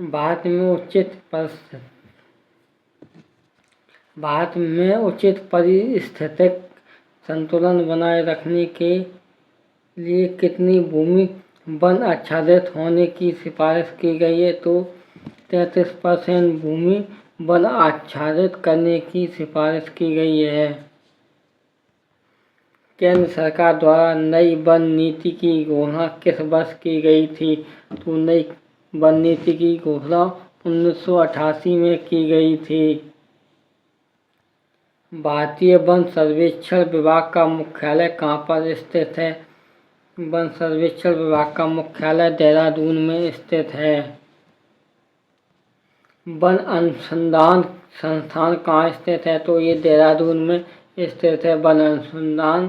भारत में उचित पारिस्थितिक संतुलन बनाए रखने के लिए कितनी भूमि वन आच्छादित होने की सिफारिश की गई है? तो 33% भूमि वन आच्छादित करने की सिफारिश की गई है। केंद्र सरकार द्वारा नई वन नीति की घोषणा किस वर्ष की गई थी? तो नई वन नीति की घोषणा 1988 में की गई थी। भारतीय वन सर्वेक्षण विभाग का मुख्यालय कहाँ पर स्थित है? वन सर्वेक्षण विभाग का मुख्यालय देहरादून में स्थित है। वन अनुसंधान संस्थान कहाँ स्थित है? तो ये देहरादून में स्थित है, वन अनुसंधान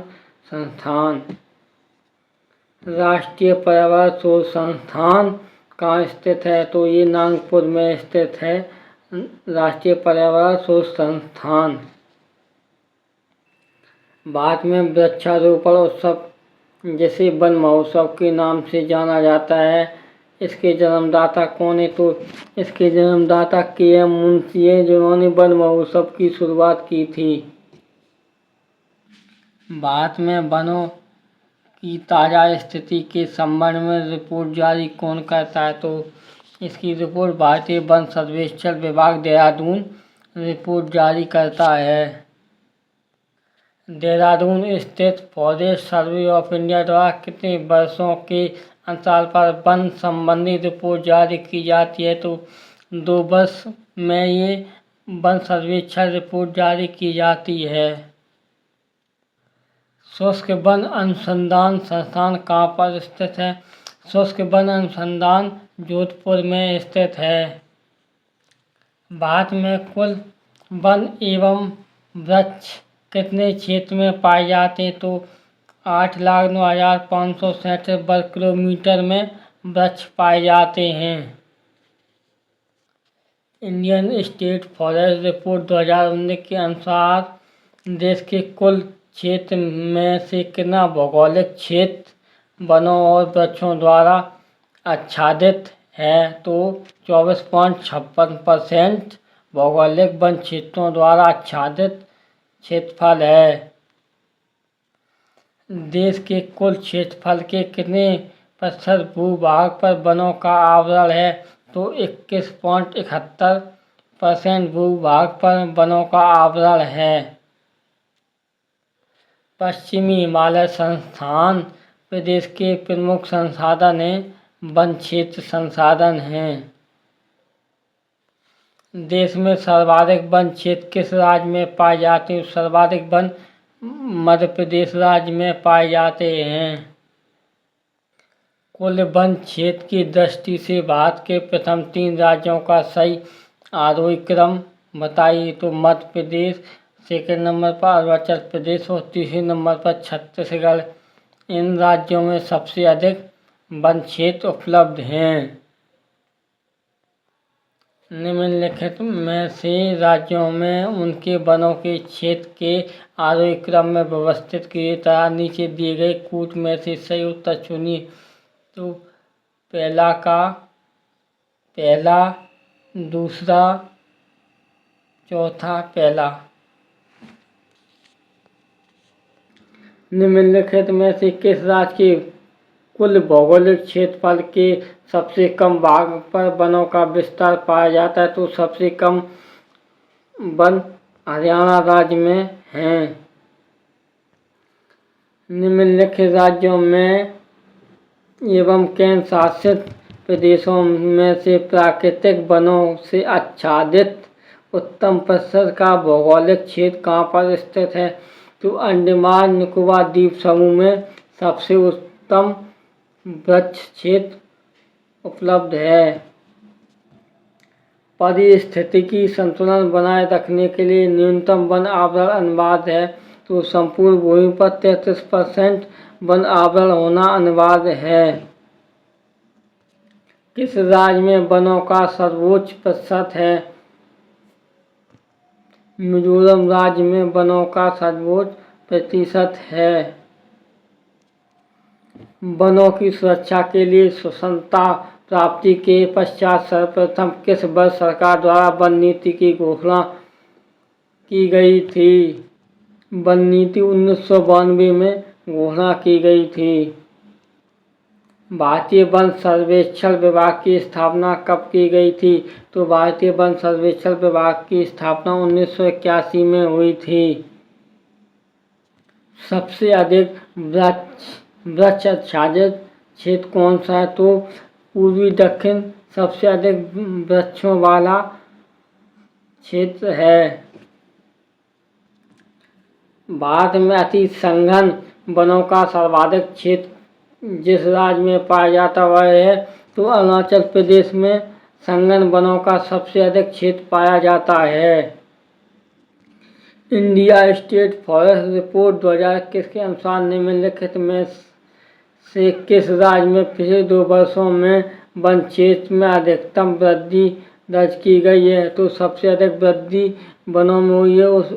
संस्थान। राष्ट्रीय पर्यावरण शोध संस्थान कहाँ स्थित है? तो ये नागपुर में स्थित है, राष्ट्रीय पर्यावरण शोध संस्थान। भारत में वृक्षारोपण उत्सव जिसे वन महोत्सव के नाम से जाना जाता है, इसके जन्मदाता कौन है? तो इसके जन्मदाता के.एम. मुंशी हैं, जिन्होंने वन महोत्सव की शुरुआत की थी। भारत में वनों की ताज़ा स्थिति के संबंध में रिपोर्ट जारी कौन करता है? तो इसकी रिपोर्ट भारतीय वन सर्वेक्षण विभाग देहरादून रिपोर्ट जारी करता है। देहरादून स्थित फॉरेस्ट सर्वे ऑफ इंडिया द्वारा कितने वर्षों के अंतराल पर वन संबंधी रिपोर्ट जारी की जाती है? तो 2 वर्ष में ये वन सर्वेक्षण रिपोर्ट जारी की जाती है। शुष्क वन अनुसंधान संस्थान कहाँ पर स्थित है? शुष्क वन अनुसंधान जोधपुर में स्थित है। भारत में कुल वन एवं वृक्ष कितने क्षेत्र में पाए जाते हैं? तो 8,09,537 वर्ग किलोमीटर में वृक्ष पाए जाते हैं। इंडियन स्टेट फॉरेस्ट रिपोर्ट 2019 के अनुसार देश के कुल क्षेत्र में से कितना भौगोलिक क्षेत्र वनों और वृक्षों द्वारा आच्छादित है? तो 24.56% भौगोलिक वन क्षेत्रों द्वारा आच्छादित क्षेत्रफल है। देश के कुल क्षेत्रफल के कितने प्रतिशत भूभाग पर वनों का आवरण है? तो 21.71% भूभाग पर वनों का आवरण है। पश्चिमी हिमालय संस्थान प्रदेश के प्रमुख संसाधन हैं, वन क्षेत्र संसाधन हैं। देश में सर्वाधिक वन क्षेत्र किस राज्य में पाए जाते हैं? सर्वाधिक वन मध्य प्रदेश राज्य में पाए जाते हैं। कुल वन क्षेत्र की दृष्टि से भारत के प्रथम 3 राज्यों का सही आरोही क्रम बताइए। तो मध्य प्रदेश, सेकंड नंबर पर अरुणाचल प्रदेश और तीसरे नंबर पर छत्तीसगढ़। इन राज्यों में सबसे अधिक वन क्षेत्र उपलब्ध हैं। निम्नलिखित में से राज्यों में उनके वनों के क्षेत्र के आरोही क्रम में व्यवस्थित किए तरह नीचे दिए गए कूट में से सही उत्तर चुनिए। तो पहला, दूसरा, चौथा, पहला। निम्नलिखित में से किस राज्य के कुल भौगोलिक क्षेत्रफल के सबसे कम भाग पर वनों का विस्तार पाया जाता है? तो सबसे कम वन हरियाणा राज्य में हैं। निम्नलिखित राज्यों में एवं केंद्र शासित प्रदेशों में से प्राकृतिक वनों से आच्छादित उत्तम प्रतिशत का भौगोलिक क्षेत्र कहाँ पर स्थित है? तो अंडमान निकोबार द्वीप समूह में सबसे उत्तम वृक्ष क्षेत्र उपलब्ध है। पारिस्थितिकी संतुलन बनाए रखने के लिए न्यूनतम वन आवरण अनिवार्य है। तो संपूर्ण भूमि पर 33% वन आवरण होना अनिवार्य है। किस राज्य में वनों का सर्वोच्च प्रतिशत है? मिजोरम राज्य में वनों का सर्वोच्च प्रतिशत है। वनों की सुरक्षा के लिए स्वतंत्रता प्राप्ति के पश्चात सर्वप्रथम किस वर्ष सरकार द्वारा वन नीति की घोषणा की गई थी? वन नीति 1992 में घोषणा की गई थी। भारतीय वन सर्वेक्षण विभाग की स्थापना कब की गई थी? तो भारतीय वन सर्वेक्षण विभाग की स्थापना 1981 में हुई थी। सबसे अधिक वृक्ष आच्छादित क्षेत्र कौन सा है? तो पूर्वी दक्षिण सबसे अधिक वृक्षों वाला क्षेत्र है। भारत में अति सघन वनों का सर्वाधिक क्षेत्र जिस राज्य में पाया जाता वह है तो अरुणाचल प्रदेश में सघन वनों का सबसे अधिक क्षेत्र पाया जाता है। इंडिया स्टेट फॉरेस्ट रिपोर्ट 2021 के अनुसार निम्नलिखित में से किस राज्य में पिछले 2 वर्षों में वन क्षेत्र में अधिकतम वृद्धि दर्ज की गई है? तो सबसे अधिक वृद्धि वनों में हुई है, उस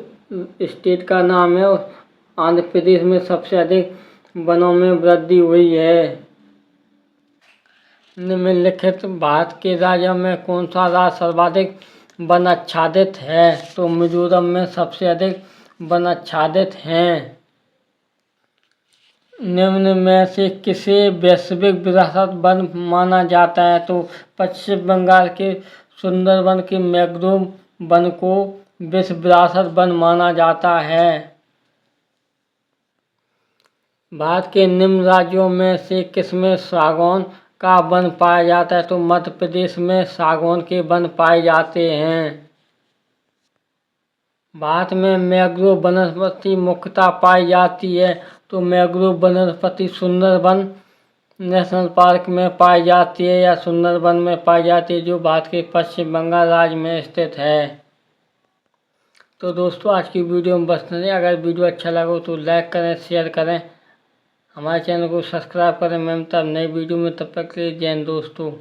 स्टेट का नाम है आंध्र प्रदेश में सबसे अधिक वनों में वृद्धि हुई है। निम्नलिखित भारत के राज्यों में कौन सा राज्य सर्वाधिक वन आच्छादित है? तो मिजोरम में सबसे अधिक वन आच्छादित हैं। निम्न में से किसे वैश्विक विरासत वन माना जाता है? तो पश्चिम बंगाल के सुंदरबन के मैंग्रोव वन को विश्व विरासत वन माना जाता है। भारत के निम्न राज्यों में से किसमें सागौन का वन पाया जाता है? तो मध्य प्रदेश में सागौन के वन पाए जाते हैं। भारत में मैंग्रोव वनस्पति मुख्यतः पाई जाती है तो मैंग्रोव वनस्पति सुंदरबन नेशनल पार्क में पाई जाती है या सुंदरबन में पाई जाती है जो भारत के पश्चिम बंगाल राज्य में स्थित है। तो दोस्तों आज की वीडियो में बस इतना ही। अगर वीडियो अच्छा लगा तो लाइक करें, शेयर करें, हमारे चैनल को सब्सक्राइब करें। मैं मिलता हूं नई वीडियो में, तब तक के लिए जय हिंद दोस्तों।